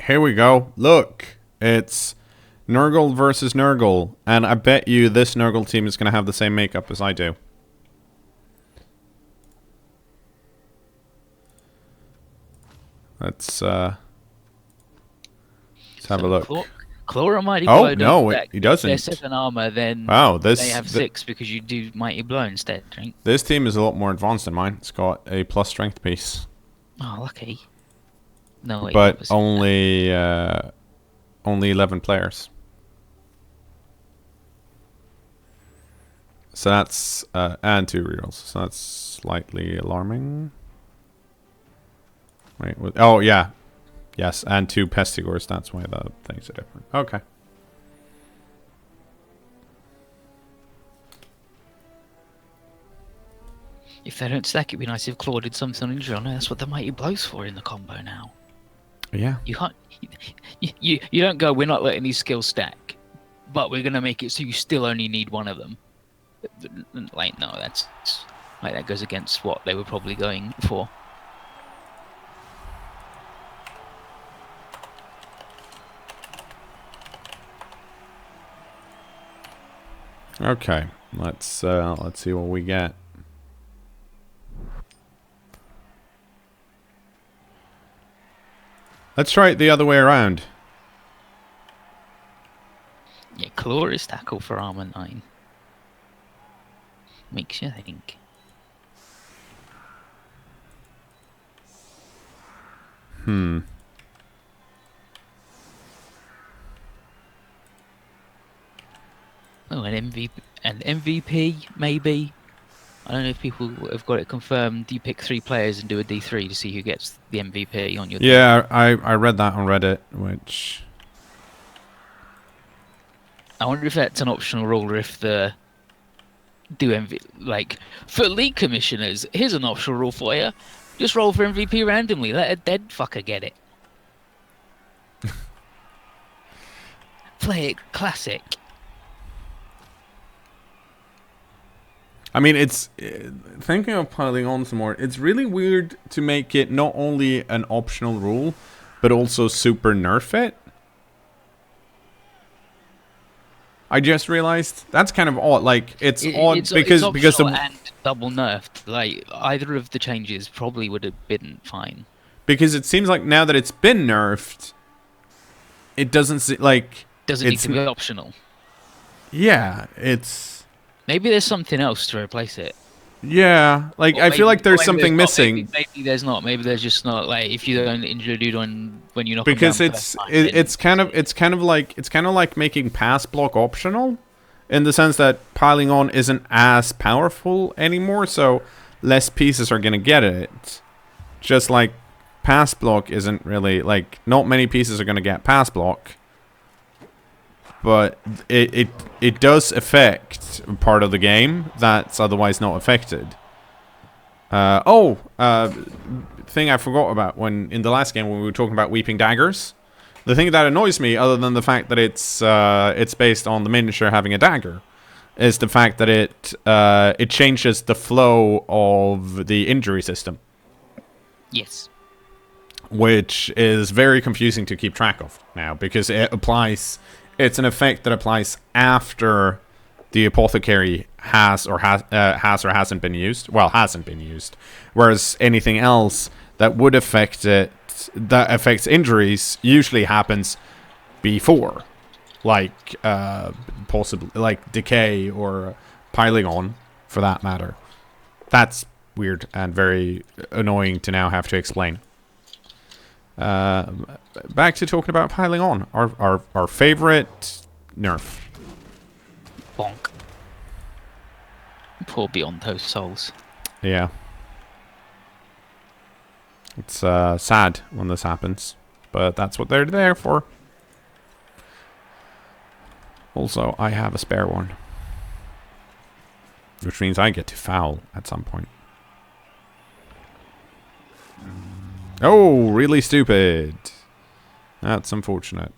here we go. Look, it's Nurgle versus Nurgle, and I bet you this Nurgle team is going to have the same makeup as I do. Let's have a look. cKnoor Mighty Oh, Blow no, he doesn't. They're 7 armor, then wow, they have 6 because you do Mighty Blow instead, right? This team is a lot more advanced than mine. It's got a plus strength piece. Oh, lucky. No, wait, But only 11 players. So that's and 2 rerolls. So that's slightly alarming. Wait, oh yeah, yes, and 2 Pestigors. That's why the things are different. Okay. If they don't stack, it'd be nice if cKnoor did something on injury on it. That's what the Mighty Blow's for in the combo now. Yeah. You can't. You don't go. We're not letting these skills stack, but we're gonna make it so you still only need one of them. Like no, that's like that goes against what they were probably going for. Okay. Let's see what we get. Let's try it the other way around. Yeah, cKnoor is tackle for armor 9. Makes you think. Oh, an MVP maybe. I don't know if people have got it confirmed. You pick 3 players and do a D3 to see who gets the MVP on your team. Yeah, I read that on Reddit, which I wonder if that's an optional rule or if the like for league commissioners, here's an optional rule for you. Just roll for MVP randomly. Let a dead fucker get it. Play it classic. I mean, it's thinking of piling on some more. It's really weird to make it not only an optional rule, but also super nerf it. I just realized that's kind of odd. Like it's odd because the and double nerfed. Like either of the changes probably would have been fine. Because it seems like now that it's been nerfed, it doesn't doesn't need to be optional. Yeah, it's. Maybe there's something else to replace it. Yeah, like I feel like there's something missing. Maybe there's not. Maybe there's just not. Like if you don't injure a dude when you knock because him down it's kind of like making pass block optional, in the sense that piling on isn't as powerful anymore, so less pieces are gonna get it. Just like pass block isn't really like not many pieces are gonna get pass block. But it does affect part of the game that's otherwise not affected. Thing I forgot about when in the last game when we were talking about weeping daggers. The thing that annoys me, other than the fact that it's based on the miniature having a dagger, is the fact that it changes the flow of the injury system. Yes. Which is very confusing to keep track of now because it applies. It's an effect that applies after the apothecary has or hasn't been used. Well, hasn't been used. Whereas anything else that would affect it, that affects injuries, usually happens before, like possibly like decay or piling on, for that matter. That's weird and very annoying to now have to explain. Back to talking about piling on. Our favorite nerf. Bonk. Poor Beyond Those Souls. Yeah. It's sad when this happens, but that's what they're there for. Also, I have a spare one, which means I get to foul at some point. Oh, really stupid. That's unfortunate.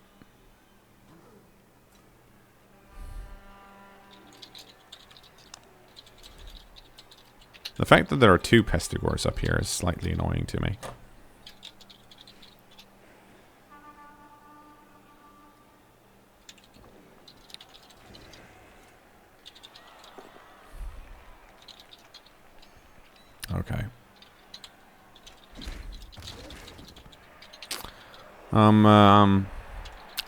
The fact that there are 2 Pestigors up here is slightly annoying to me. I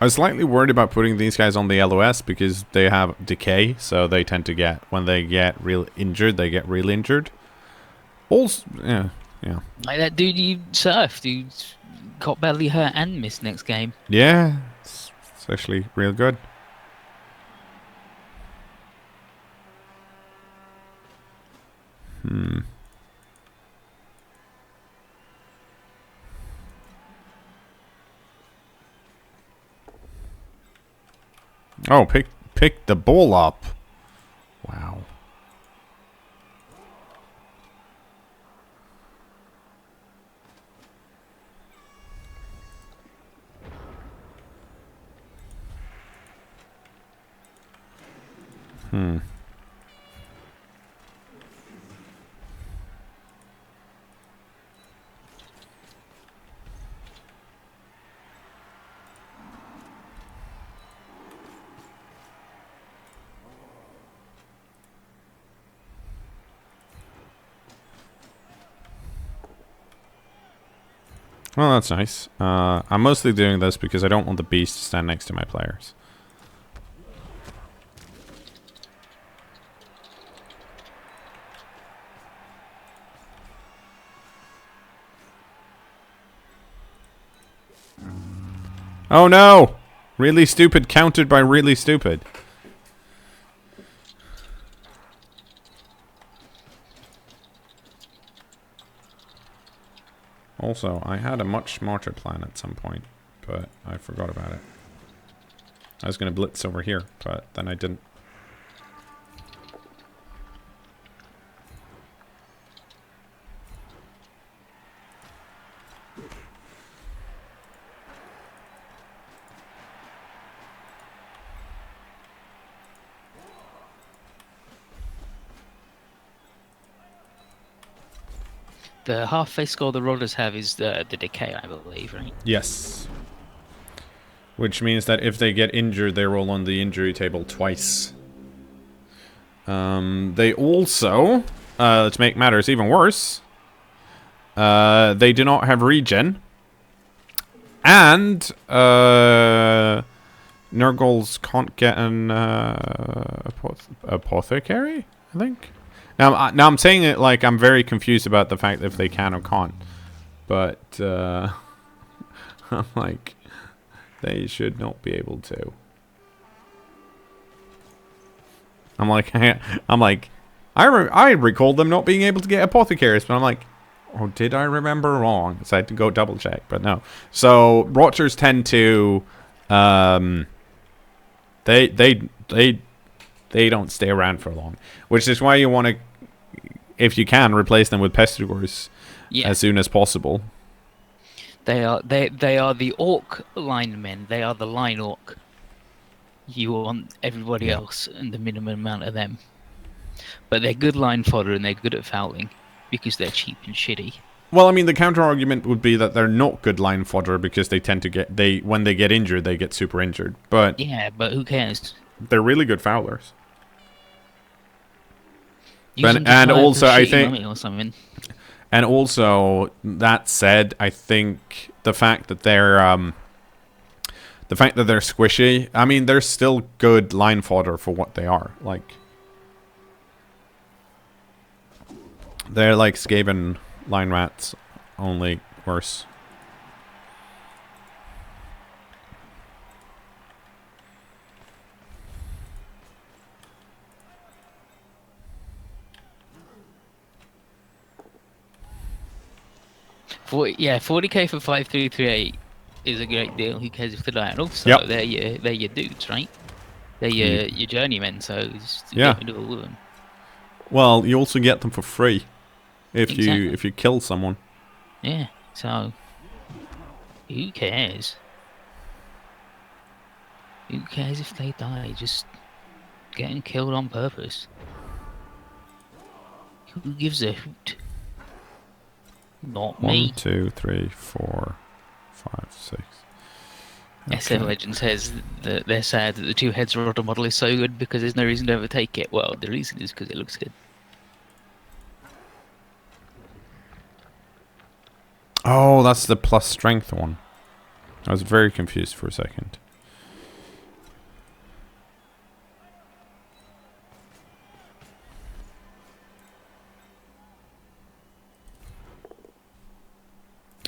was slightly worried about putting these guys on the LOS because they have decay, so they tend to get, when they get real injured, they get real injured. Also, yeah. Like that dude you surfed, who got badly hurt and missed next game. Yeah, it's actually real good. Oh, pick the ball up. Wow. Well, that's nice. I'm mostly doing this because I don't want the beast to stand next to my players. Oh no! Really stupid countered by really stupid. Also, I had a much smarter plan at some point, but I forgot about it. I was going to blitz over here, but then I didn't. The half-face score the Rollers have is the decay, I believe, right? Yes. Which means that if they get injured, they roll on the injury table twice. They also, to make matters even worse, they do not have regen. And, Nurgles can't get an, apothecary, I think? Now I'm saying it like I'm very confused about the fact if they can or can't. But, I'm like, they should not be able to. I'm like, I recall them not being able to get apothecaries, but I'm like, oh, did I remember wrong? So I had to go double check, but no. So Rotchers tend to, they don't stay around for long, which is why you want to, if you can, replace them with Pestigors as soon as possible. They are the orc linemen. They are the line orc. You want everybody else and the minimum amount of them. But they're good line fodder and they're good at fouling because they're cheap and shitty. Well, I mean, the counter argument would be that they're not good line fodder because they tend to get when they get injured, they get super injured. But yeah, but who cares? They're really good foulers. And also, I think, and also that said, I think the fact that they're squishy. I mean, they're still good line fodder for what they are. Like, they're like Skaven line rats, only worse. Yeah, 40k for 5338 is a great deal. Who cares if they die? And also, they're your dudes, right? They're your journeymen, so just get rid of all of them. Well, you also get them for free if you kill someone. Yeah, so who cares? Who cares if they die? Just get them killed on purpose. Who gives a hoot? Not me. 1, 2, 3, 4, 5, 6. Okay. SM Legend says that they're sad that the two heads rotor model is so good because there's no reason to overtake it. Well, the reason is because it looks good. Oh, that's the plus strength one. I was very confused for a second.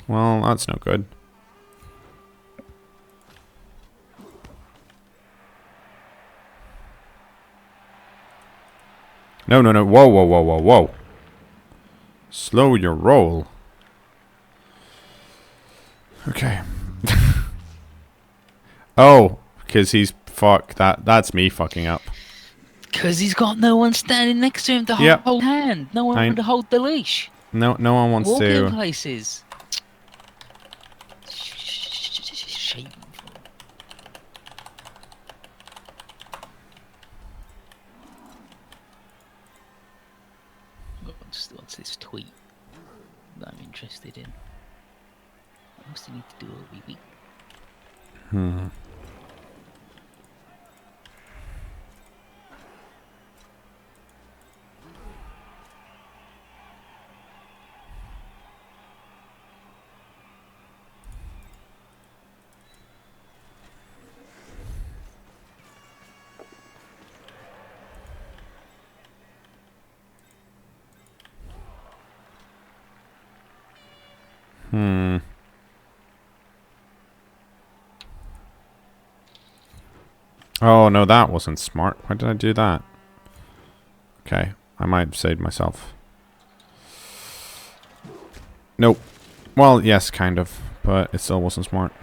Well, that's no good. No, no, no. Whoa, whoa, whoa, whoa, whoa. Slow your roll. Okay. Oh, because he's that's me fucking up. Because he's got no one standing next to him to Yep. hold hand. No one to hold the leash. No one wants Walking to. places. Shameful. What's this tweet that I'm interested in? What else do you need to do all week? Oh, no, that wasn't smart. Why did I do that? Okay, I might have saved myself. Nope. Well, yes, kind of. But it still wasn't smart.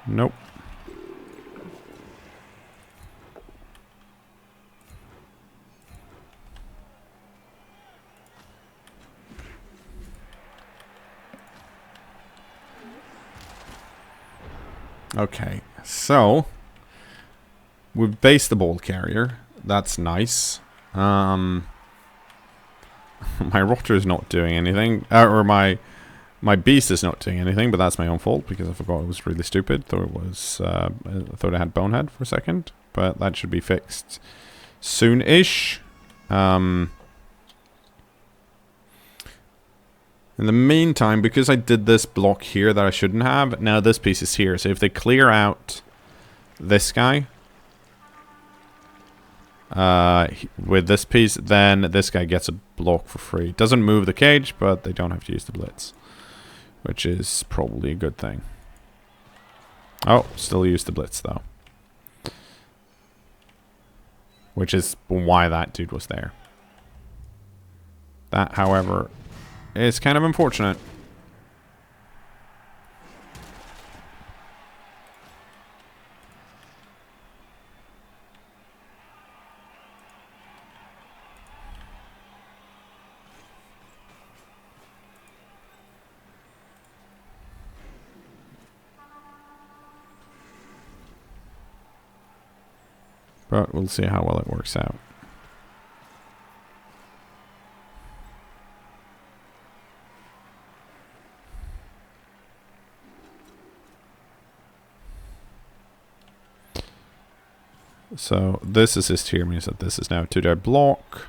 Nope. Okay, so we've based the ball carrier. That's nice. My rotter is not doing anything, or my beast is not doing anything, but that's my own fault because I forgot it was really stupid. Thought it was, I thought I had bonehead for a second, but that should be fixed soon-ish. In the meantime, because I did this block here that I shouldn't have, now this piece is here. So if they clear out this guy with this piece, then this guy gets a block for free. Doesn't move the cage, but they don't have to use the blitz, which is probably a good thing. Oh, still use the blitz though, which is why that dude was there. That, however, is kind of unfortunate. But we'll see how well it works out. So this assist here means that this is now a 2-die block.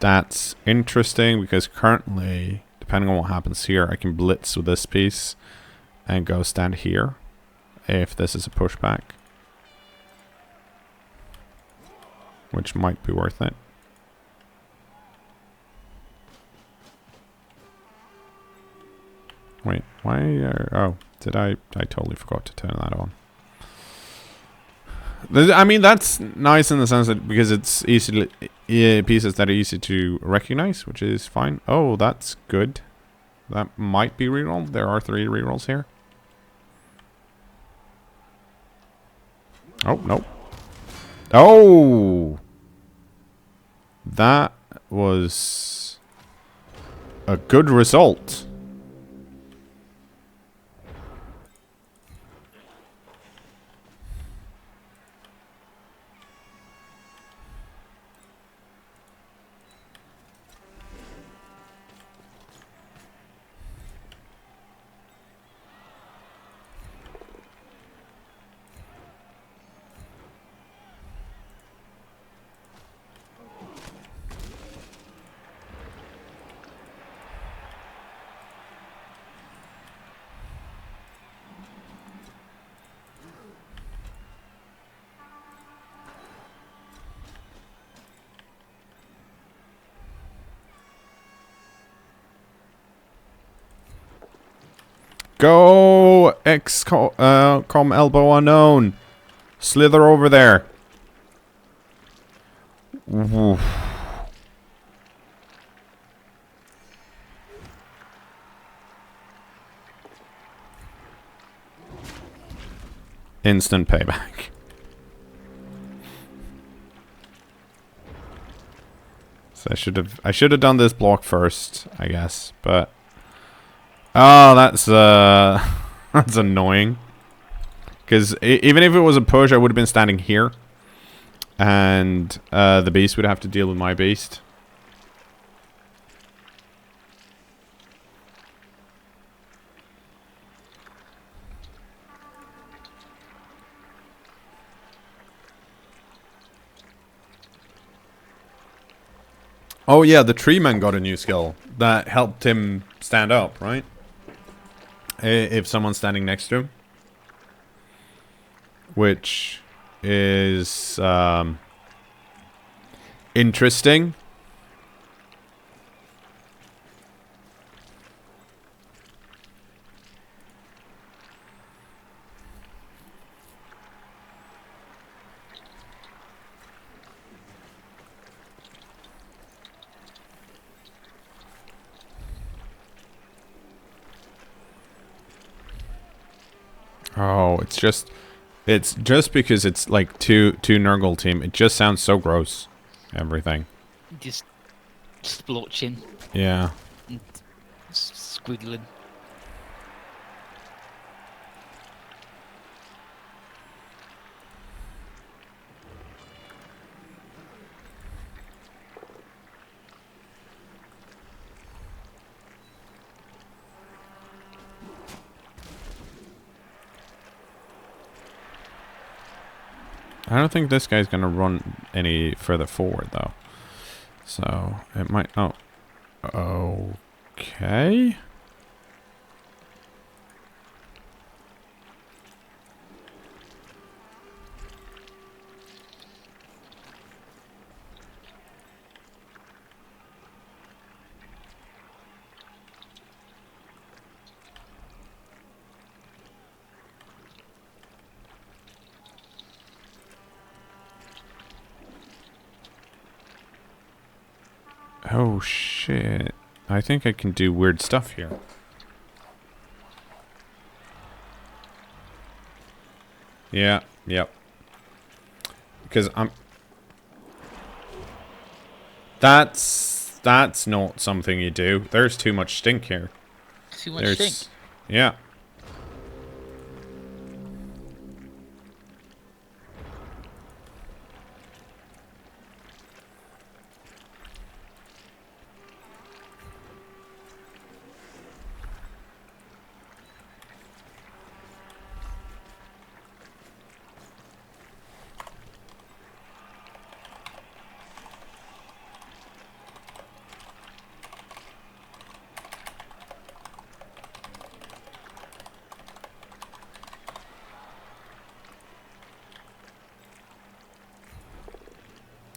That's interesting because currently, depending on what happens here, I can blitz with this piece and go stand here if this is a pushback, which might be worth it. Wait, why? Oh, I totally forgot to turn that on. I mean, that's nice in the sense that because it's easily pieces that are easy to recognize, which is fine. Oh, that's good. That might be reroll. There are 3 rerolls here. Oh, no. Oh! That was a good result. Go! Com elbow unknown. Slither over there. Oof. Instant payback. So I should have done this block first, I guess, but oh, that's that's annoying. Because even if it was a push, I would have been standing here, and the beast would have to deal with my beast. Oh yeah, the tree man got a new skill that helped him stand up, right? If someone's standing next to him. Which is interesting. Oh, it's just because it's like two Nurgle team. It just sounds so gross. Everything. Just splotching. Yeah. And squiggling. I don't think this guy's gonna run any further forward though. So it might. Oh. Okay. Oh shit. I think I can do weird stuff here. Yeah, yep. Because I'm... That's not something you do. There's too much stink here. Too much stink? Yeah.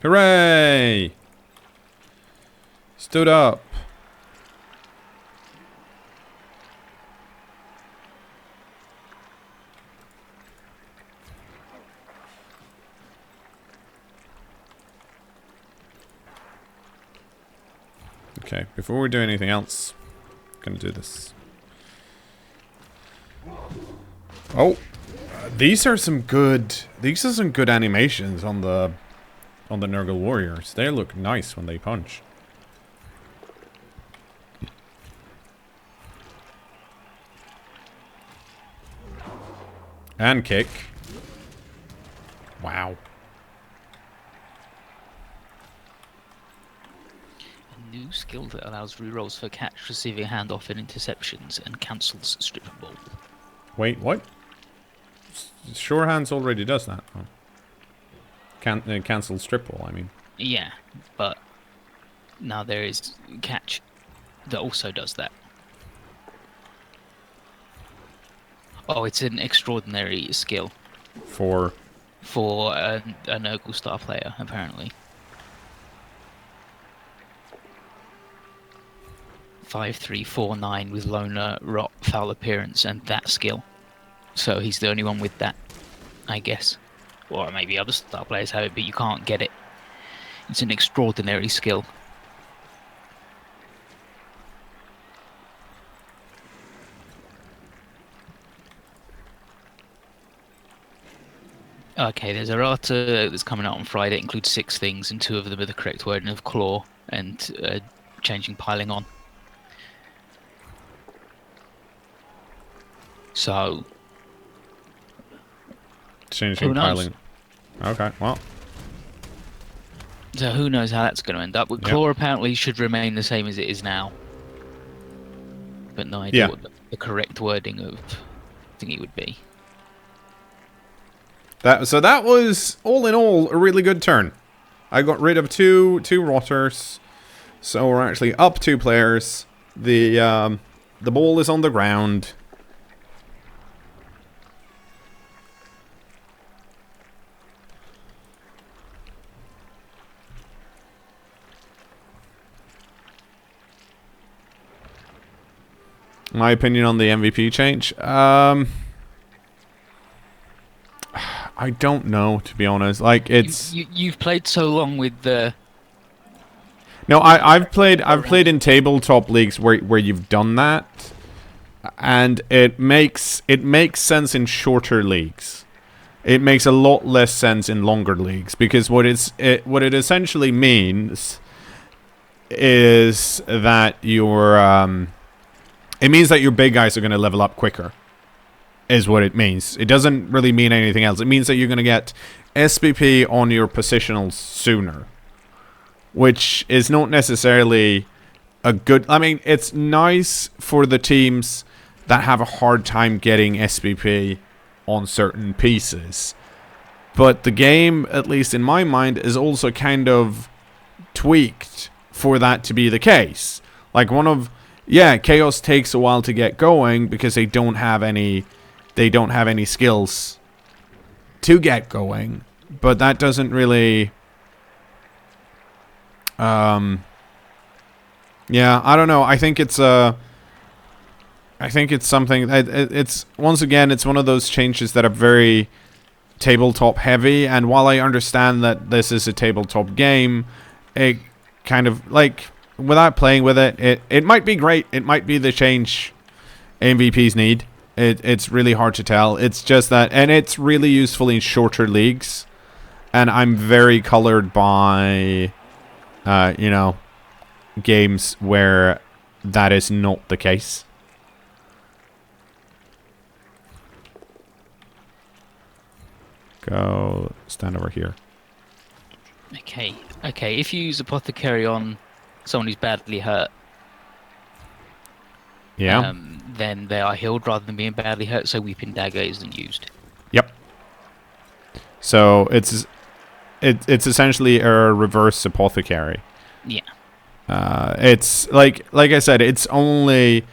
Hooray! Stood up. Okay, before we do anything else, I'm gonna do this. Oh, these are some good animations on the Nurgle Warriors. They look nice when they punch. And kick. Wow. A new skill that allows rerolls for catch, receiving handoff, and interceptions, and cancels strip and bolt. Wait, what? Sure Hands already does that. Oh. Cancel strip ball, I mean. Yeah, but now there is catch that also does that. Oh, it's an extraordinary skill. For a Nurgle star player, apparently. 5-3-4-9 with loner, rot, foul appearance, and that skill. So he's the only one with that, I guess. Or maybe other star players have it, but you can't get it. It's an extraordinary skill. Okay, there's errata that's coming out on Friday. It includes 6 things, and 2 of them are the correct wording of claw and changing piling on. So, Changing piling. Okay, well. So who knows how that's going to end up. But claw apparently should remain the same as it is now. But no idea what the correct wording of thingy would be. So that was, all in all, a really good turn. I got rid of two rotters. So we're actually up 2 players. The ball is on the ground. My opinion on the MVP change? I don't know, to be honest. Like, it's you've played so long with the. No, I've played in tabletop leagues where you've done that, and it makes sense in shorter leagues. It makes a lot less sense in longer leagues, because what it essentially means is that it means that your big guys are going to level up quicker. Is what it means. It doesn't really mean anything else. It means that you're going to get SPP on your positionals sooner, which is not necessarily a good. I mean, it's nice for the teams that have a hard time getting SPP on certain pieces, but the game, at least in my mind, is also kind of tweaked for that to be the case. Like Chaos takes a while to get going because they don't have any skills to get going, but that doesn't really I don't know. I think it's something. It's once again, it's one of those changes that are very tabletop heavy, and while I understand that this is a tabletop game, it kind of, like, without playing with it might be great. It might be the change MVPs need. It's really hard to tell. It's just that, and it's really useful in shorter leagues, and I'm very colored by, games where that is not the case. Go stand over here. Okay. If you use Apothecary on someone who's badly hurt, then they are healed rather than being badly hurt, so Weeping Dagger isn't used. Yep. So it's essentially a reverse Apothecary. Yeah. It's like I said, it only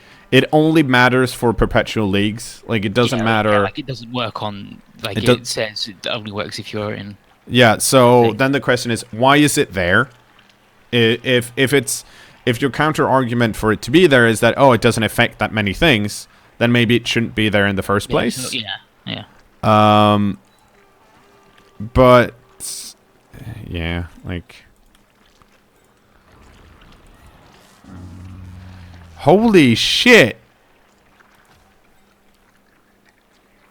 matters for perpetual leagues. Like, it doesn't matter. Yeah, like, it doesn't work on, like, it says it only works if you're in. Yeah. So then the question is, why is it there? If your counter argument for it to be there is that, it doesn't affect that many things, then maybe it shouldn't be there in the first place. Yeah. But yeah, like, holy shit,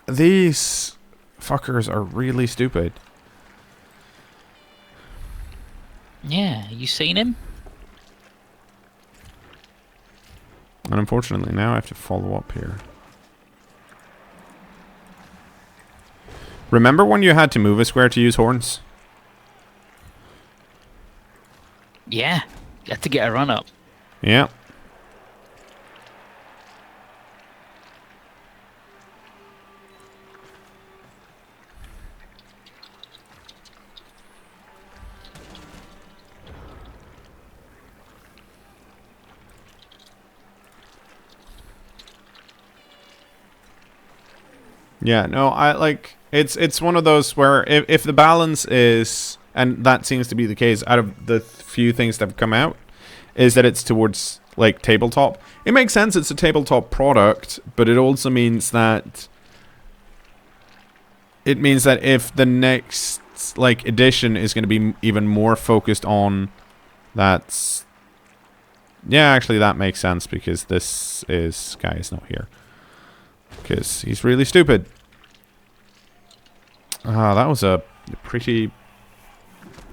these fuckers are really stupid. Yeah, you seen him? And unfortunately, now I have to follow up here. Remember when you had to move a square to use horns? Yeah, you had to get a run up. Yeah. Yeah, no, it's one of those where if the balance is, and that seems to be the case out of the few things that have come out, is that it's towards like tabletop. It makes sense, it's a tabletop product, but it also means that if the next like edition is going to be even more focused on that. Yeah, actually that makes sense, because this guy is not here because he's really stupid. That was a pretty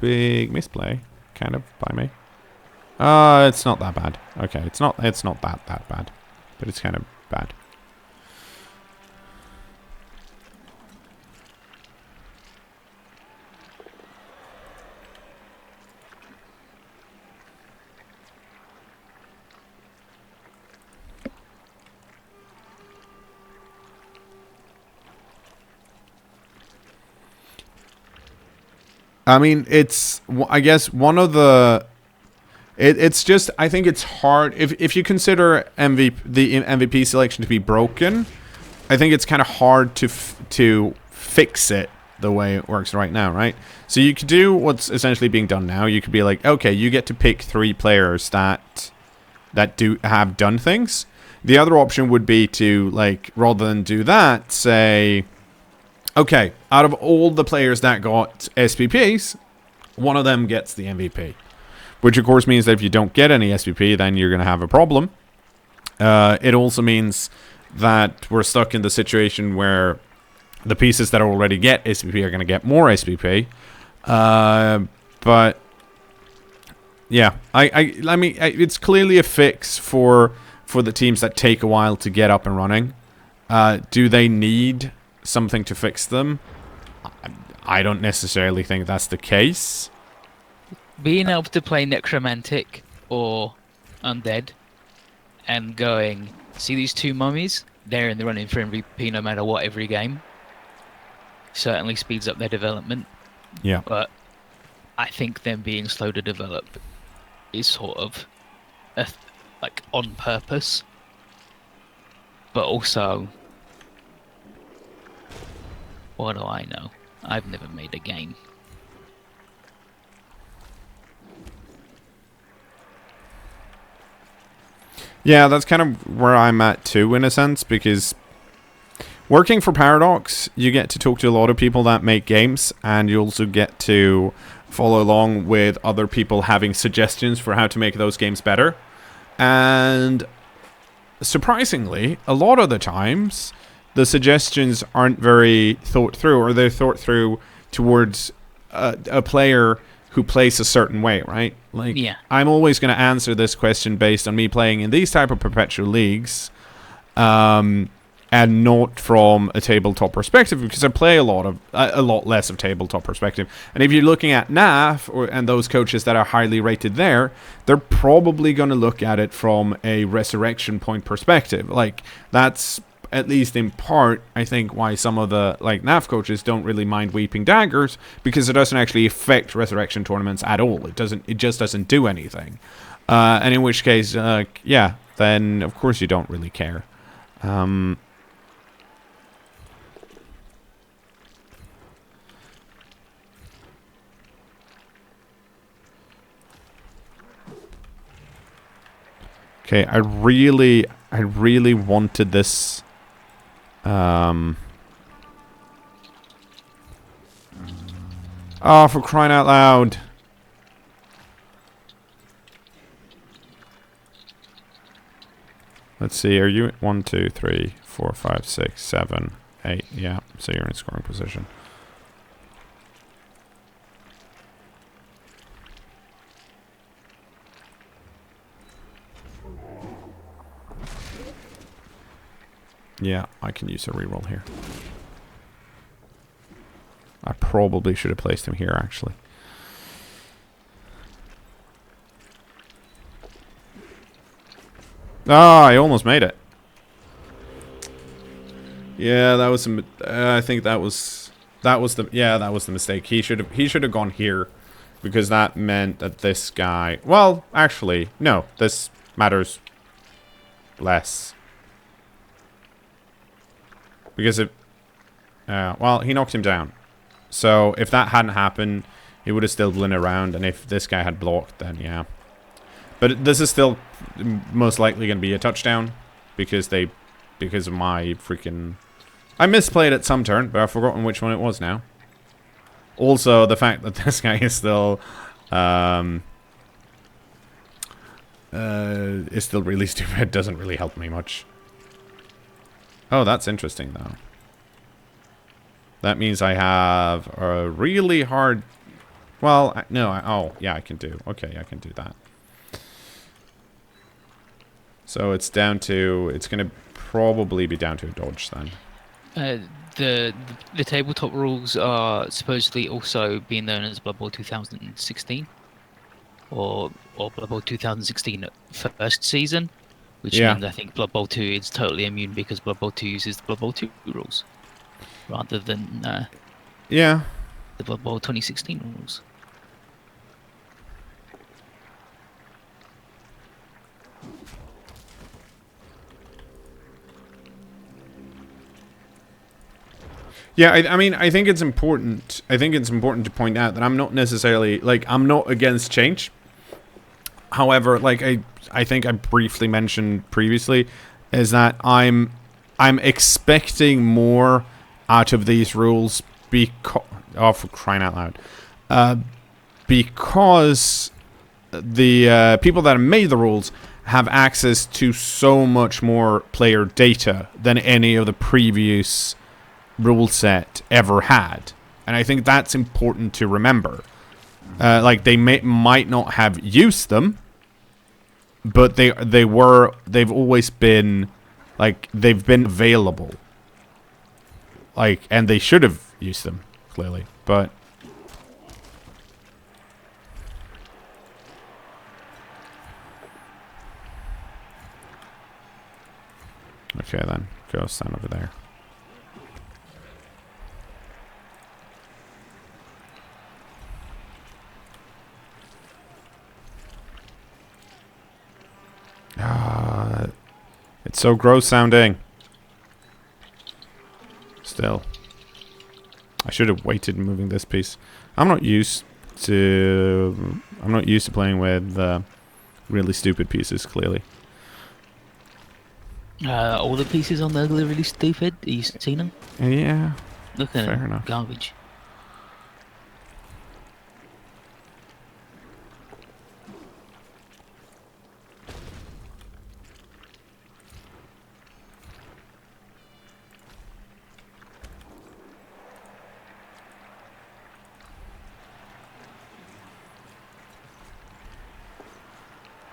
big misplay, kind of, by me. It's not that bad. Okay, it's not that bad, but it's kind of bad. I mean, it's, I guess, one of the... It's just, I think it's hard. If you consider the MVP selection to be broken, I think it's kind of hard to fix it the way it works right now, right? So you could do what's essentially being done now. You could be like, okay, you get to pick 3 players that have done things. The other option would be to, like, rather than do that, say... Okay, out of all the players that got SPPs, one of them gets the MVP. Which, of course, means that if you don't get any SPP, then you're going to have a problem. It also means that we're stuck in the situation where the pieces that already get SPP are going to get more SPP. But, yeah, I mean, it's clearly a fix for the teams that take a while to get up and running. Do they need something to fix them? I don't necessarily think that's the case. Being able to play Necromantic or Undead and going, see these 2 mummies? They're in the running for MVP no matter what every game. Certainly speeds up their development. Yeah. But I think them being slow to develop is sort of like on purpose. But also, what do I know? I've never made a game. Yeah, that's kind of where I'm at too, in a sense, because working for Paradox, you get to talk to a lot of people that make games, and you also get to follow along with other people having suggestions for how to make those games better. And surprisingly, a lot of the times, the suggestions aren't very thought through, or they're thought through towards a player who plays a certain way, right? Like, yeah. I'm always going to answer this question based on me playing in these type of perpetual leagues, and not from a tabletop perspective, because I play a lot less of tabletop perspective. And if you're looking at NAF and those coaches that are highly rated there, they're probably going to look at it from a resurrection point perspective. Like, that's at least in part, I think, why some of the like NAF coaches don't really mind weeping daggers, because it doesn't actually affect resurrection tournaments at all. It just doesn't do anything. And in which case, yeah, then of course you don't really care. Okay, I really wanted this. Oh, for crying out loud. Let's see, are you 1, 2, 3, 4, 5, 6, 7, 8? Yeah, so you're in scoring position. Yeah, I can use a reroll here. I probably should have placed him here, actually. Ah, I almost made it. Yeah, that was I think that was the mistake. He should have gone here, because that meant that this guy. Well, actually, no. This matters less. Because well, he knocked him down. So if that hadn't happened, he would have still been around. And if this guy had blocked, then yeah. But this is still most likely going to be a touchdown because of my freaking... I misplayed it some turn, but I've forgotten which one it was now. Also, the fact that this guy is still really stupid doesn't really help me much. Oh, that's interesting, though. That means I have a really hard... Well, no, oh, yeah, I can do. Okay, I can do that. So it's down to... It's going to probably be down to a dodge, then. The tabletop rules are supposedly also being known as Blood Bowl 2016. Or Blood Bowl 2016 first season. Which means I think Blood Bowl 2 is totally immune because Blood Bowl 2 uses the Blood Bowl 2 rules. Rather than the Blood Bowl 2016 rules. Yeah, I mean, I think it's important. I think it's important to point out that I'm not necessarily, like, I'm not against change. However, like I think I briefly mentioned previously, is that I'm expecting more out of these rules because, oh, for crying out loud, because the people that have made the rules have access to so much more player data than any of the previous rule set ever had, and I think that's important to remember. Like they might not have used them, but they've always been, like, they've been available, like, and they should have used them clearly, but okay, then go stand over there. It's so gross sounding. Still, I should have waited moving this piece. I'm not used to playing with really stupid pieces. Clearly, All the pieces on Nurgle are really stupid. Have you seen them? Yeah. Look at fair them. enough. Garbage.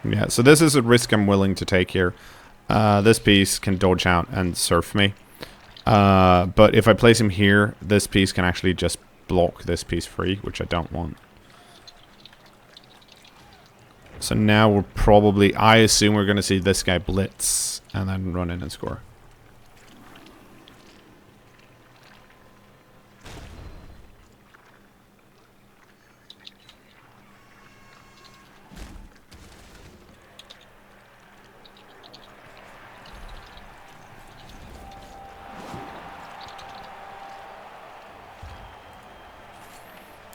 Yeah, so this is a risk I'm willing to take here. This piece can dodge out and surf me. But if I place him here, this piece can actually just block this piece free, which I don't want. So now we're probably... I assume we're going to see this guy blitz and then run in and score.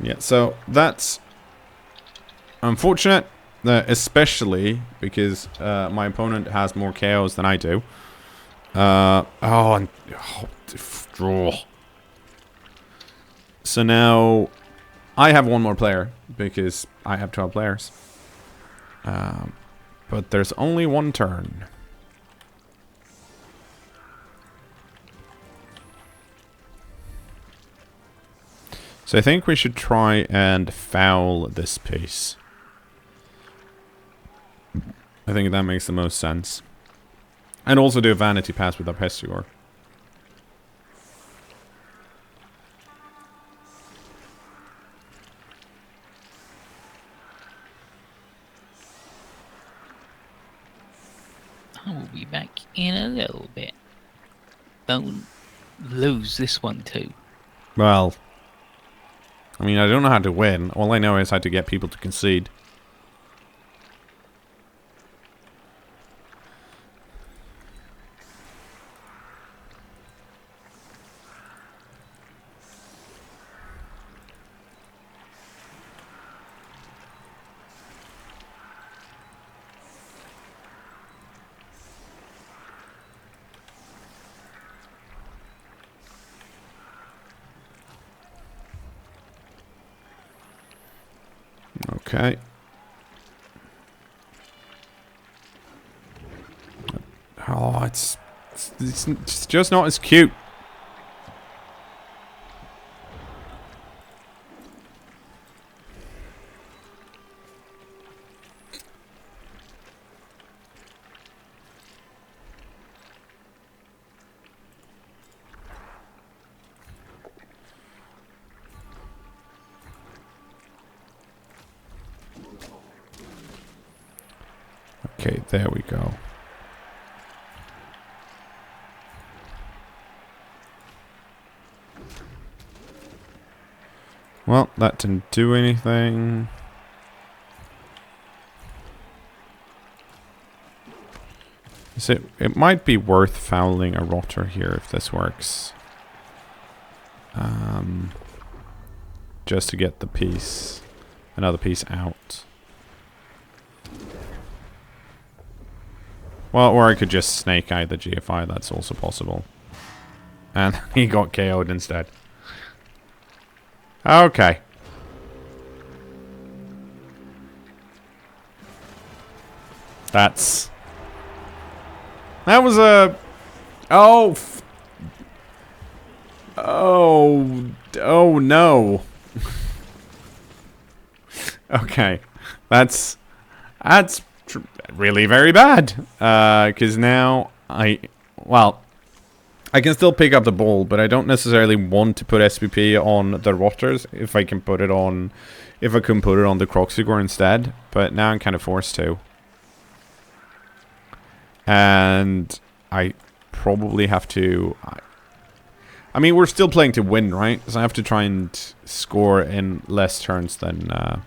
Yeah, so that's unfortunate, especially because my opponent has more KOs than I do. Draw. So now I have one more player because I have 12 players. But there's only one turn. So I think we should try and foul this piece. I think that makes the most sense. And also do a vanity pass with our Pestigor. I will be back in a little bit. Don't lose this one too. Well, I mean, I don't know how to win. All I know is how to get people to concede. Okay. Oh, it's just not as cute. Okay, there we go. Well, that didn't do anything. It might be worth fouling a rotter here if this works. Just to get the piece, another piece out. Well, or I could just snake eye the GFI, that's also possible. And he got KO'd instead. Okay. That was a... Oh. Oh no. Okay. That's really very bad. Because now well, I can still pick up the ball, but I don't necessarily want to put SPP on the rotters if I can put it on, if I can put it on the cKnoor instead. But now I'm kind of forced to. And I probably have to... I mean, we're still playing to win, right? So I have to try and score in less turns than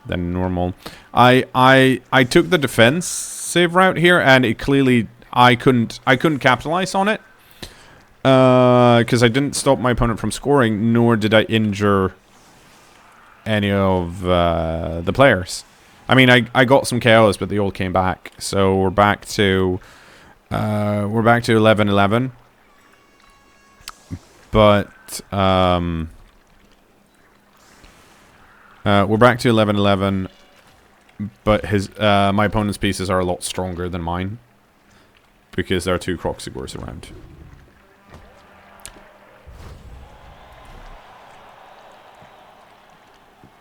normal. I took the defensive route here, and it clearly I couldn't capitalize on it because I didn't stop my opponent from scoring, nor did I injure any of the players. I mean, I got some KOs, but they all came back. So we're back to 11-11. But we're back to 11-11. But my opponent's pieces are a lot stronger than mine because there are 2 cKnoors around.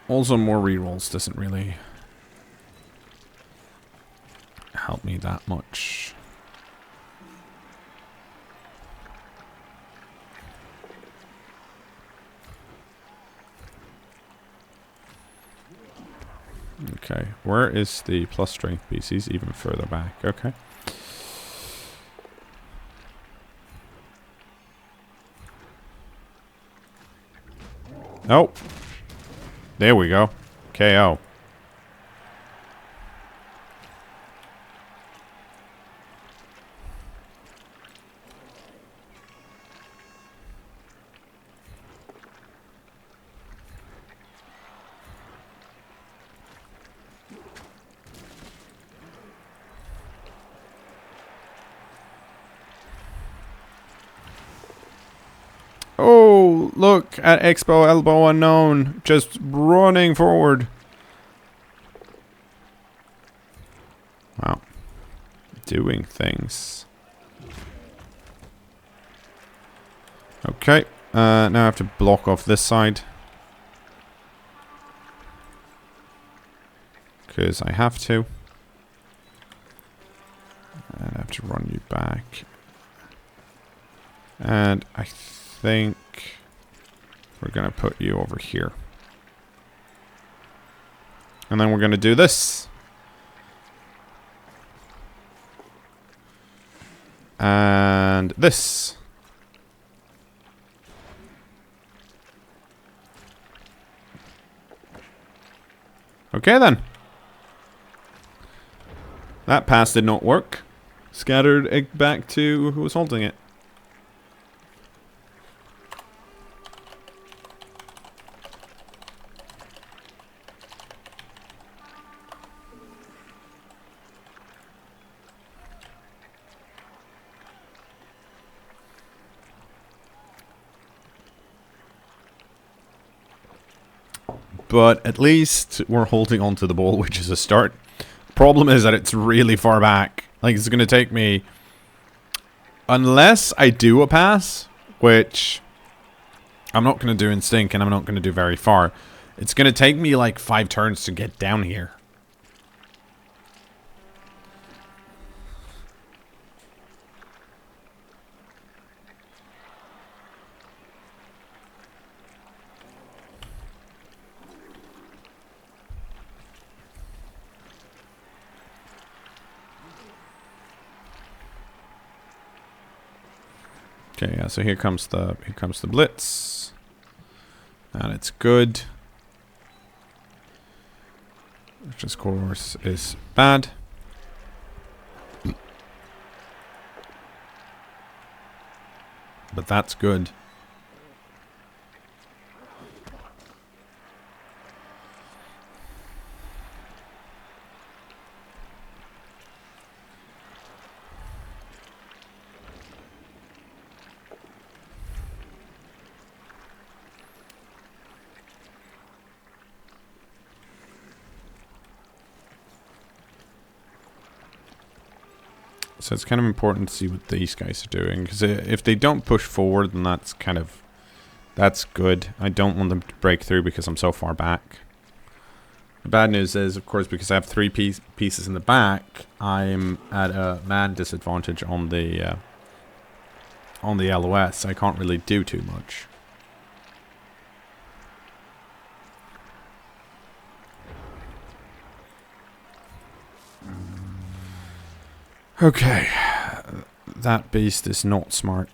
Also, more rerolls doesn't really help me that much. Okay, where is the plus strength pieces? Even further back. Okay. Oh, there we go. KO. Oh, look at Expo Elbow Unknown just running forward. Wow. Doing things. Okay. Now I have to block off this side. Because I have to. And I have to run you back. And I think we're going to put you over here. And then we're going to do this. And this. Okay then. That pass did not work. Scattered it back to who was holding it. but at least we're holding on to the ball, which is a start. Problem is that it's really far back. Like, it's going to take me... Unless I do a pass, which I'm not going to do in sync, and I'm not going to do very far. It's going to take me like 5 turns to get down here. Okay, yeah, so here comes the blitz. And it's good. Which of course is bad. But that's good. So it's kind of important to see what these guys are doing, because if they don't push forward, then that's kind of... That's good. I don't want them to break through because I'm so far back. The bad news is, of course, because I have 3 pieces in the back, I'm at a man disadvantage on the LOS. I can't really do too much. Okay, that beast is not smart.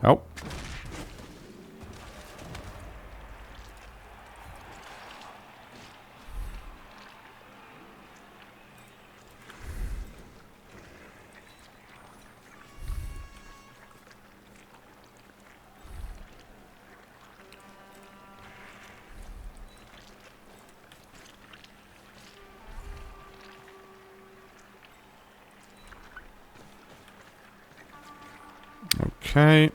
Oh. Okay.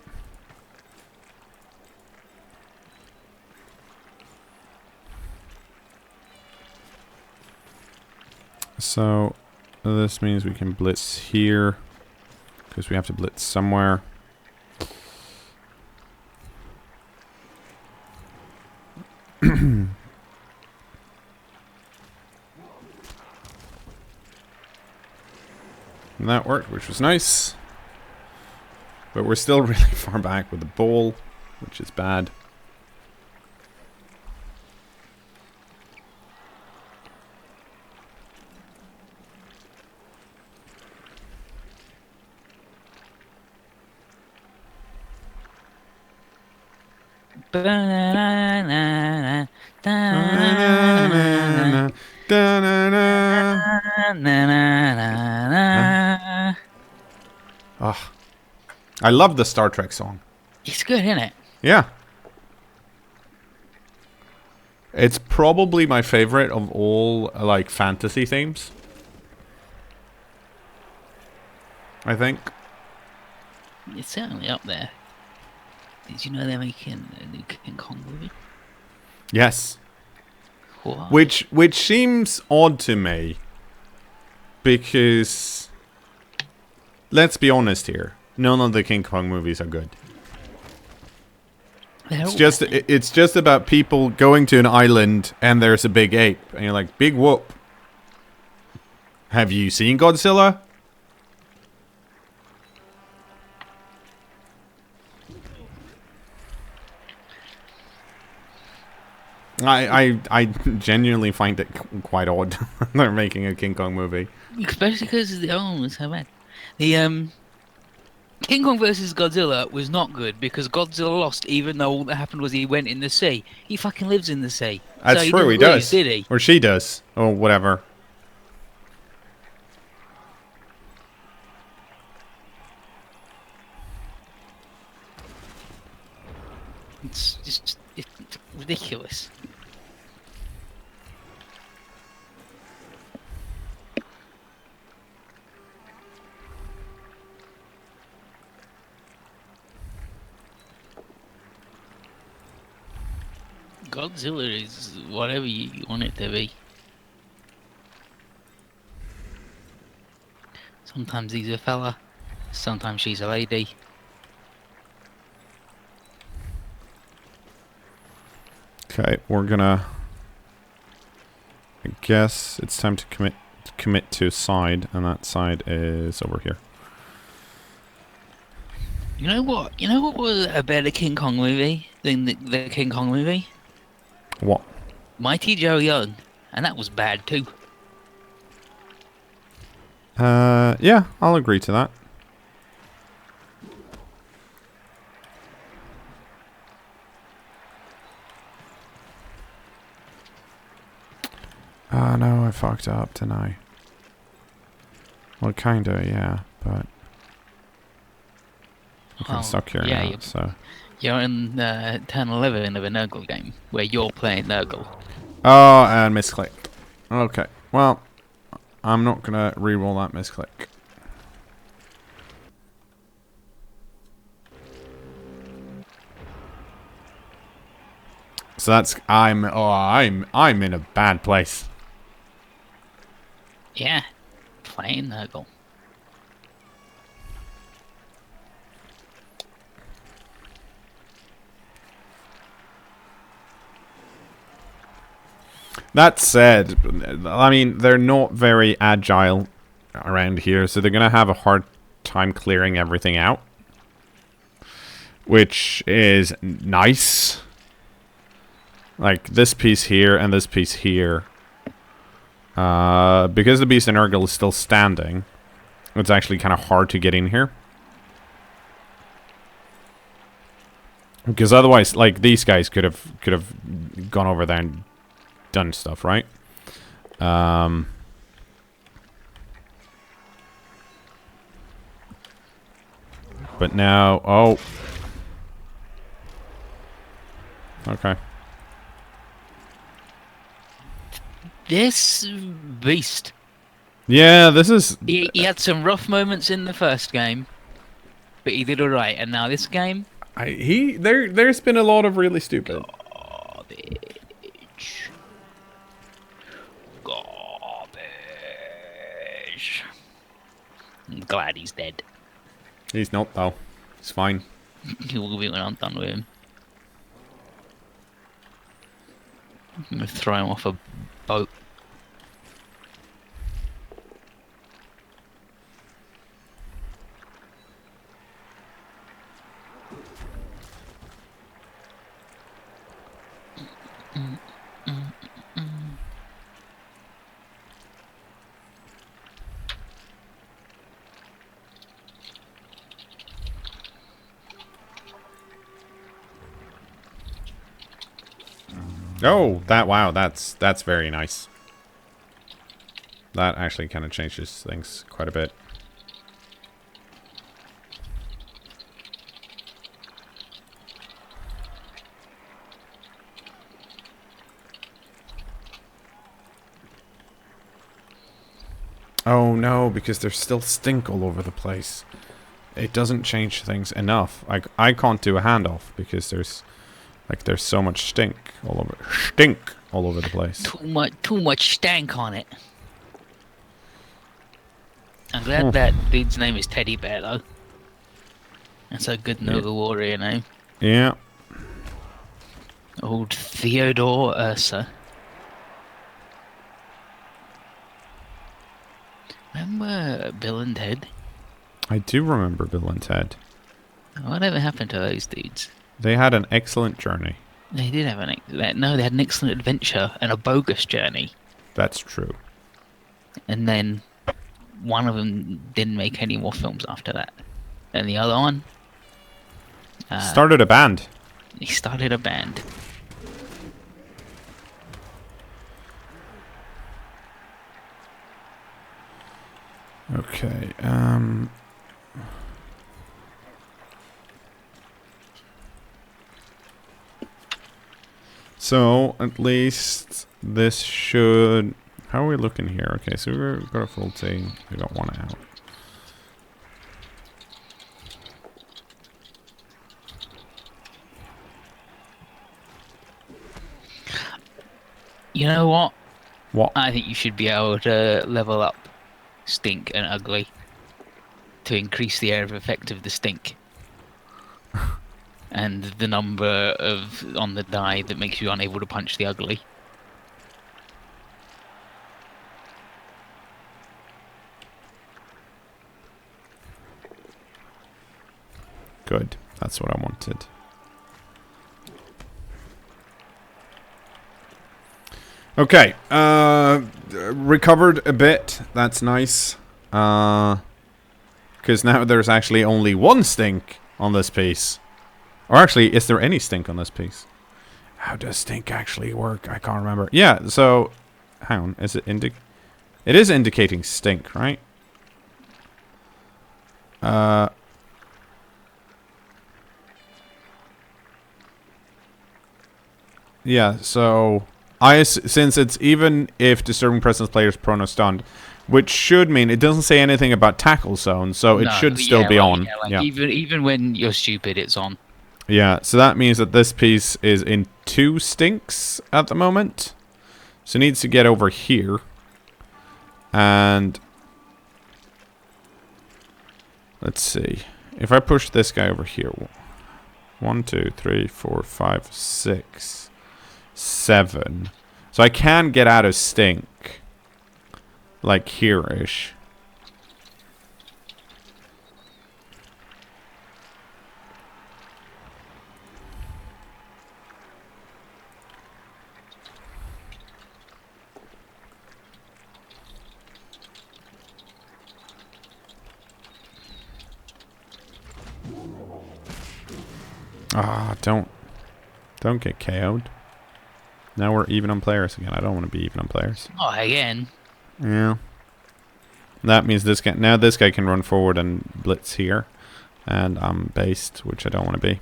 So this means we can blitz here because we have to blitz somewhere. And that worked, which was nice. But we're still really far back with the ball, which is bad. Oh, I love the Star Trek song. It's good, isn't it? Yeah. It's probably my favorite of all, like, fantasy themes. I think. It's certainly up there. Did you know they're making a new King Kong movie? Yes. What? Which seems odd to me. Because... Let's be honest here. None of the King Kong movies are good. It's just about people going to an island and there's a big ape. And you're like, big whoop. Have you seen Godzilla? I genuinely find it quite odd they're making a King Kong movie. Especially because the other one was so bad. The King Kong versus Godzilla was not good because Godzilla lost, even though all that happened was he went in the sea. He fucking lives in the sea. That's so true, he lose, does. did he? Or she does. Or whatever. It's just it's ridiculous. Godzilla is whatever you want it to be. Sometimes he's a fella, sometimes she's a lady. Okay, we're gonna... I guess it's time to commit to a side, and that side is over here. You know what? You know what was a better King Kong movie than the King Kong movie? What? Mighty Joe Young, and that was bad too. Yeah, I'll agree to that. Oh no, I fucked up, didn't I? Well, kinda, yeah, but... I'm stuck here yeah, now, so... You're in turn 11 of a Nurgle game, where you're playing Nurgle. Oh, and misclick. Okay, well, I'm not gonna re-roll that misclick. So that's... I'm in a bad place. Yeah, playing Nurgle. That said, I mean, they're not very agile around here, so they're going to have a hard time clearing everything out. Which is nice. Like, this piece here and this piece here. Because the Beast in Nurgle is still standing, it's actually kind of hard to get in here. Because otherwise, like, these guys could have gone over there and done stuff, right? But now, oh, okay. This beast. Yeah, this is. He had some rough moments in the first game, but he did alright. And now this game, There's been a lot of really stupid. Garbage. I'm glad he's dead. He's not though. He's fine. He will be when I'm done with him. I'm gonna throw him off a boat. Oh, wow, that's very nice. That actually kind of changes things quite a bit. Oh no, because there's still stink all over the place. It doesn't change things enough. I can't do a handoff because there's so much stink all over the place. Too much stank on it. I'm glad that dude's name is Teddy Bear though. That's a good Nurgle Warrior name. Yeah. Old Theodore Ursa. Remember Bill and Ted? I do remember Bill and Ted. Whatever happened to those dudes? They had an excellent journey. They did have they had an excellent adventure and a bogus journey. That's true. And then one of them didn't make any more films after that. And the other one started a band. He started a band. Okay, so, at least this should... How are we looking here? Okay, so we've got a full team. We got one out. You know what? What? I think you should be able to level up stink and ugly to increase the area of effect of the stink. And the number of on the die that makes you unable to punch the ugly. Good. That's what I wanted. Okay. Recovered a bit. That's nice. Because now there's actually only one stink on this piece. Or actually, is there any stink on this piece? How does stink actually work? I can't remember. Yeah, so... Hang on. Is it It is indicating stink, right? Yeah, so... since it's even if disturbing presence players prone or stunned, which should mean it doesn't say anything about tackle zone, so it should still be on. Yeah. Even when you're stupid, it's on. Yeah, so that means that this piece is in 2 stinks at the moment. So it needs to get over here. And... let's see. If I push this guy over here... 1, 2, 3, 4, 5, 6, 7. So I can get out of stink. Like here-ish. Ah, don't get KO'd. Now we're even on players again. I don't want to be even on players. Oh, again. Yeah. That means this guy can run forward and blitz here. And I'm based, which I don't want to be.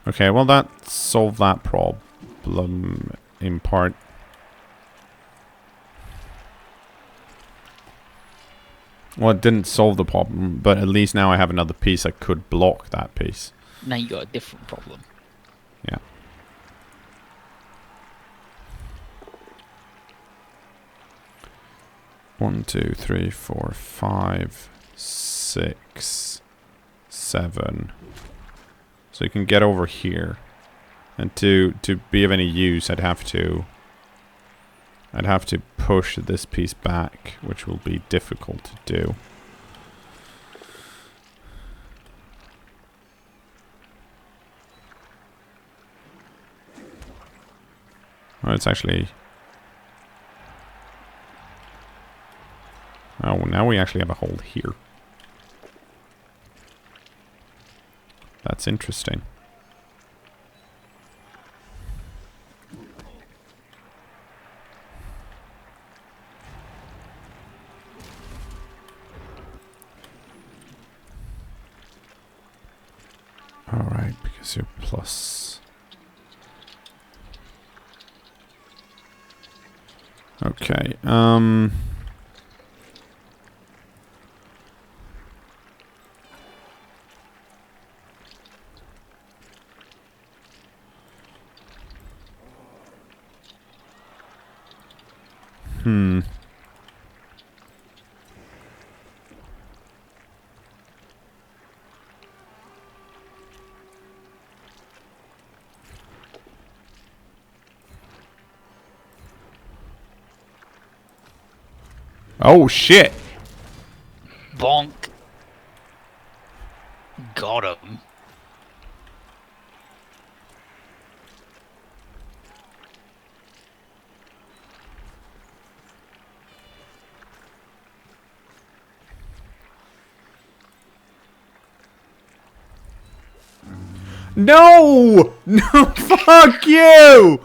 Okay, well that solved that problem in part. Well, it didn't solve the problem, but at least now I have another piece that could block that piece. Now you got a different problem. Yeah. One, 2, 3, 4, 5, 6, 7. So you can get over here. And to be of any use, I'd have to push this piece back, which will be difficult to do. Oh, it's actually... oh, now we actually have a hole here. That's interesting. Alright, because you're plus... okay, oh, shit! Bonk. Got him. No! No, fuck you!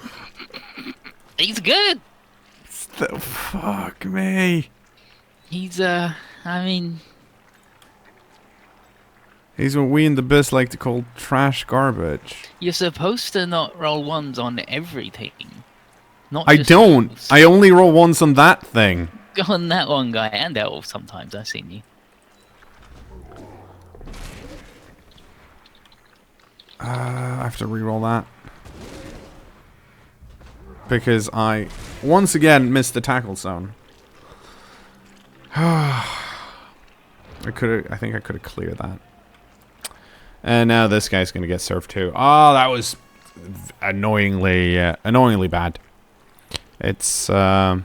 He's good. Fuck me. He's, I mean... He's what we in the biz like to call trash garbage. you're supposed to not roll ones on everything. Not I just don't. elves. I only roll once on that thing. On that one guy and elf sometimes, I've seen you. I have to reroll that. Because I, once again, missed the tackle zone. I think I could have cleared that. And now this guy's going to get served too. Oh, that was annoyingly bad. It's going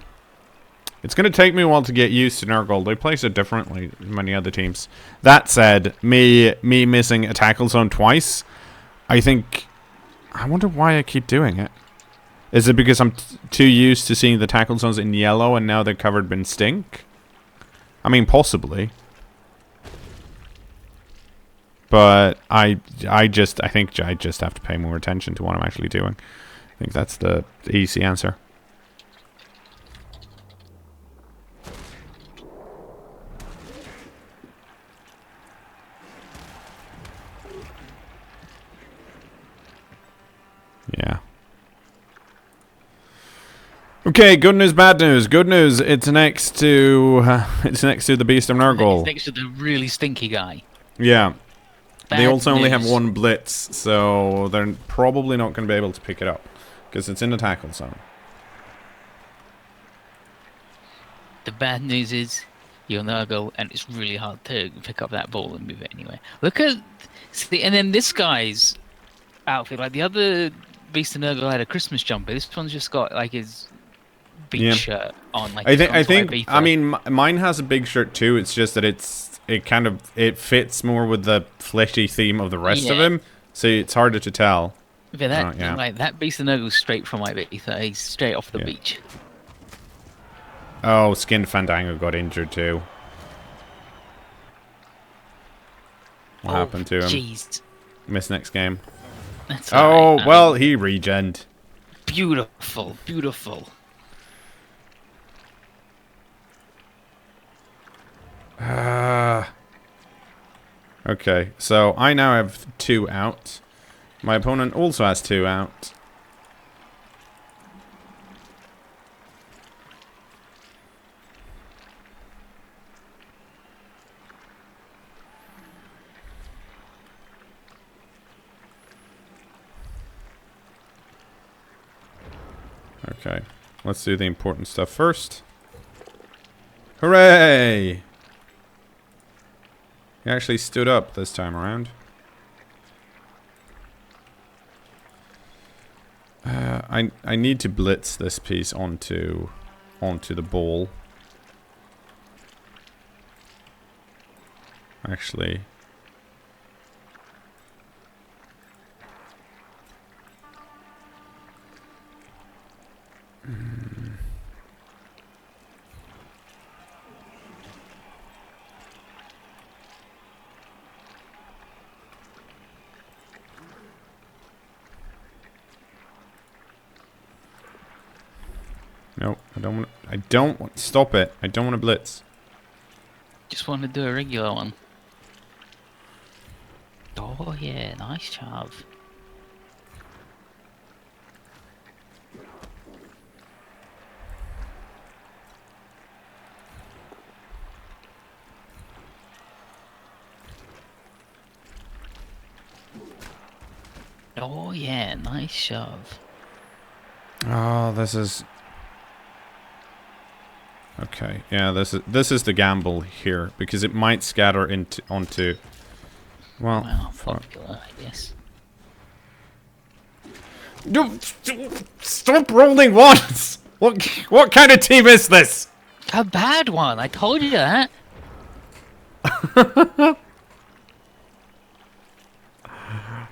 to take me a while to get used to Nurgle. They play so differently than many other teams. That said, me missing a tackle zone twice, I wonder why I keep doing it. Is it because I'm too used to seeing the tackle zones in yellow and now they're covered in stink? I mean, possibly. But I think I just have to pay more attention to what I'm actually doing. I think that's the easy answer. Yeah. Okay, good news, bad news. Good news, it's next to the Beast of Nurgle. It's next to the really stinky guy. Yeah. They Bad also only have news. one blitz, so they're probably not going to be able to pick it up because it's in the tackle zone. The bad news is you're Nurgle, and it's really hard to pick up that ball and move it anywhere. Look at, see, and then this guy's outfit, like the other Beast of Nurgle had a Christmas jumper. This one's just got like his beach shirt on. Like I think. I mean, mine has a big shirt too. It's just that it fits more with the fleshy theme of the rest of him, so it's harder to tell. But that, like that Beast of Nurgle's straight from my Ibiza. He's straight off the beach. Oh, Skinned Fandango got injured too. What happened to him? Jeez. Missed next game. That's right. Well, he regened. Beautiful, beautiful. Okay, so I now have 2 out. My opponent also has 2 out. Okay, let's do the important stuff first. Hooray! He actually stood up this time around. I need to blitz this piece onto the ball. Actually. No, I don't want, stop it. I don't want to blitz. Just want to do a regular one. Oh yeah, nice job. Oh yeah, nice shove. Oh, this is okay. Yeah, this is the gamble here because it might scatter onto. Well, popular, I guess. Stop rolling ones. What kind of team is this? A bad one. I told you that.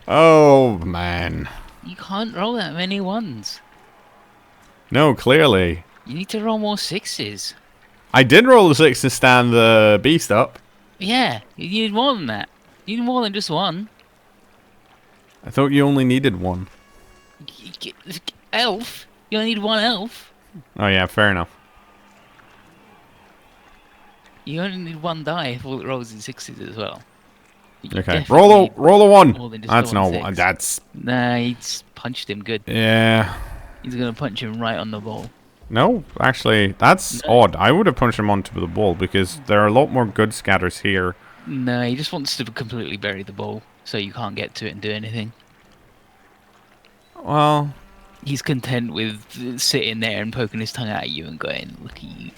Oh man. You can't roll that many ones. No, clearly. You need to roll more sixes. I did roll a 6 to stand the beast up. Yeah, you need more than that. You need more than just one. I thought you only needed 1. Elf? You only need 1 elf. Oh yeah, fair enough. You only need 1 die if all it rolls in sixes as well. Okay, roll a 1. That's not 1. That's. Nah, he's punched him good. Yeah. He's gonna punch him right on the ball. No, actually, that's odd. I would have punched him onto the ball because there are a lot more good scatters here. No, he just wants to completely bury the ball so you can't get to it and do anything. Well, He's content with sitting there and poking his tongue at you and going, "Look at you,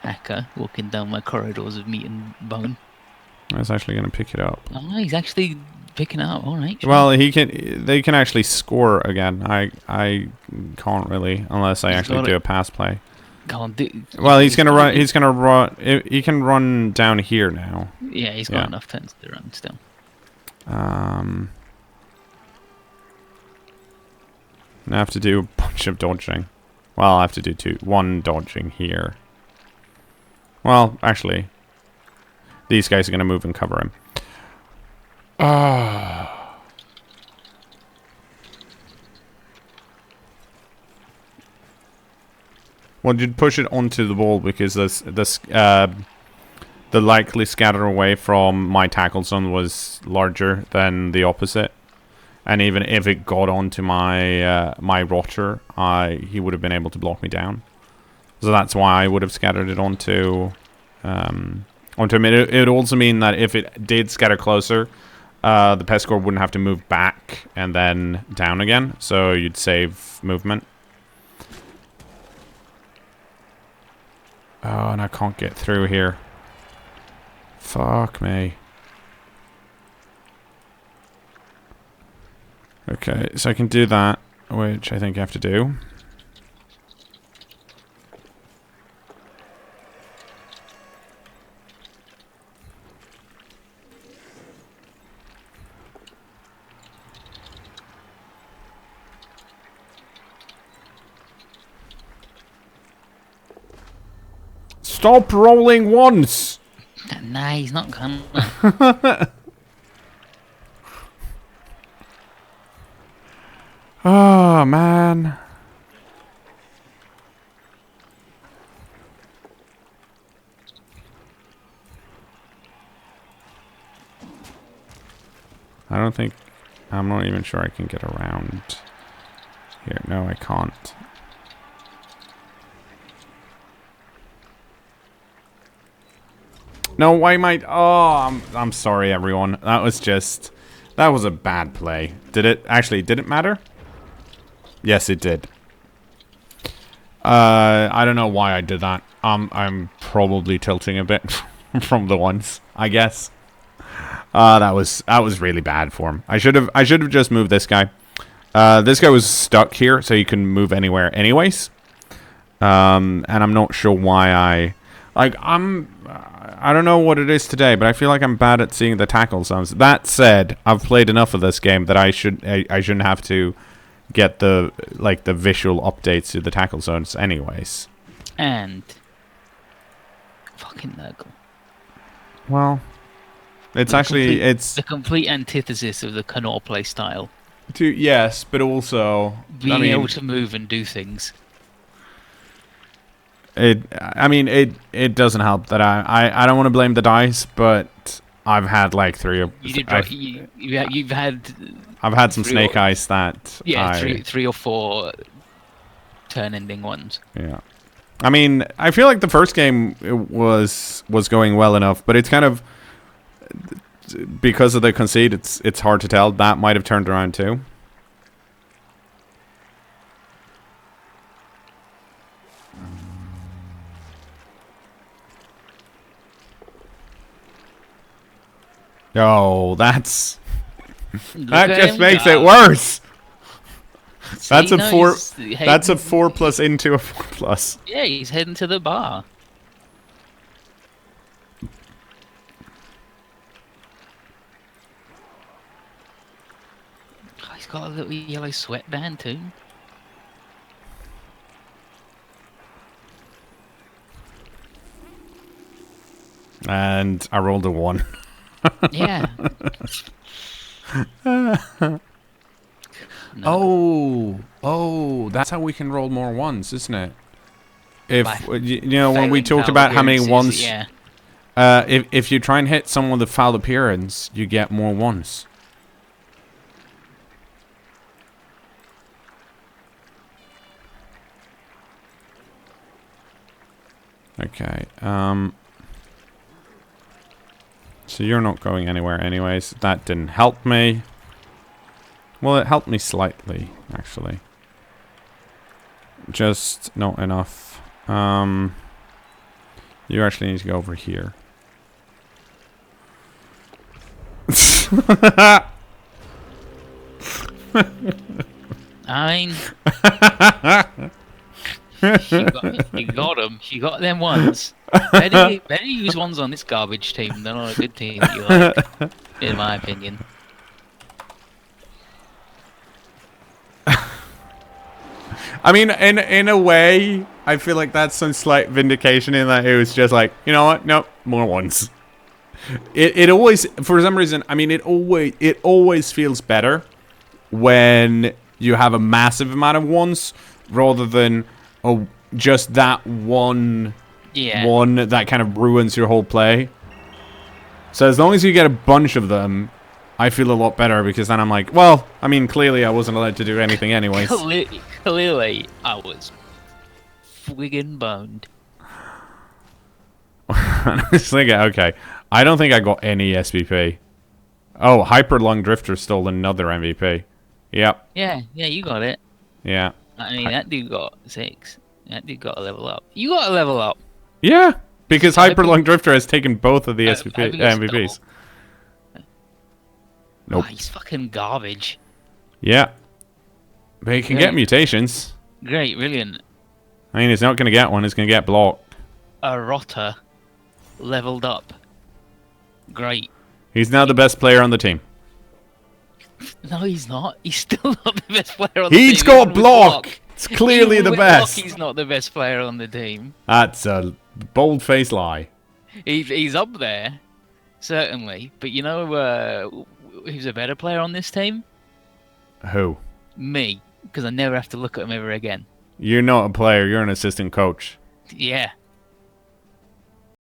hacker, walking down my corridors of meat and bone." I was actually going to pick it up. Oh, he's actually picking it up. All right. Sure. Well, they can actually score again. I can't really unless I actually do a pass play. Can't do. Well, he's gonna run. He's gonna run. He can run down here now. Yeah, he's got enough turns to run still. I have to do a bunch of dodging. Well, I have to do one dodging here. Well, actually, these guys are gonna move and cover him. Well, you'd push it onto the wall because the likely scatter away from my tackle zone was larger than the opposite, and even if it got onto my my rotter, he would have been able to block me down. So that's why I would have scattered it onto him. It would also mean that if it did scatter closer, the Pestigor wouldn't have to move back and then down again, so you'd save movement. Oh, and I can't get through here. Fuck me. Okay, so I can do that, which I think I have to do. Stop rolling once! Nah, he's not gonna. Oh, man. I don't think... I'm not even sure I can get around here. No, I can't. No, why might... Oh, I'm sorry, everyone. That was just... That was a bad play. Did it matter? Yes, it did. I don't know why I did that. I'm probably tilting a bit from the ones, I guess. That was really bad for him. I should have just moved this guy. This guy was stuck here, so he couldn't move anywhere anyways. And I'm not sure why I don't know what it is today, but I feel like I'm bad at seeing the tackle zones. That said, I've played enough of this game that I shouldn't have to get the visual updates to the tackle zones anyways. And fucking Nurgle. Well, it's the complete antithesis of the cKnoor play style. Yes, but also being able to move and do things. It doesn't help that I don't want to blame the dice, but I've had like I've had some snake eyes that three or four turn-ending ones. Yeah, I mean, I feel like the first game was going well enough, but it's kind of because of the concede. It's hard to tell. That might have turned around too. Oh, that just makes it worse. That's a 4. That's a 4 plus into a 4 plus. Yeah, he's heading to the bar. Oh, he's got a little yellow sweatband too. And I rolled a 1. Yeah. No. Oh, that's how we can roll more ones, isn't it? If you know when we talked about how many ones, yeah. If you try and hit someone with foul appearance, you get more ones. Okay. So you're not going anywhere anyways. That didn't help me. Well, it helped me slightly, actually. Just not enough. You actually need to go over here. I mean, you got them. You got them ones. Better use ones on this garbage team than on a good team that you like, in my opinion. I mean, in a way, I feel like that's some slight vindication in that it was just like, you know what? Nope, more ones. It always, for some reason, I mean, it always feels better when you have a massive amount of ones rather than just that one that kind of ruins your whole play. So as long as you get a bunch of them, I feel a lot better because then I'm like, well, I mean, clearly I wasn't allowed to do anything anyways. Clearly, I was friggin' boned. I was thinking, okay, I don't think I got any SVP. Oh, Hyper Long Drifter stole another MVP. Yep. Yeah, you got it. Yeah. I mean, that dude got 6. That dude got a level up. You got a level up. Yeah, because Hyper Long Drifter has taken both of the MVPs. Nope. Oh, he's fucking garbage. Yeah. But he can get mutations. Great, brilliant. I mean, he's not going to get one. He's going to get blocked. A rotter. Leveled up. Great. He's now the best player on the team. No, he's not. He's still not the best player on the team. He's got block! It's clearly the best. He's not the best player on the team. That's a bold-faced lie. He's up there, certainly. But you know who's a better player on this team? Who? Me. Because I never have to look at him ever again. You're not a player. You're an assistant coach. Yeah,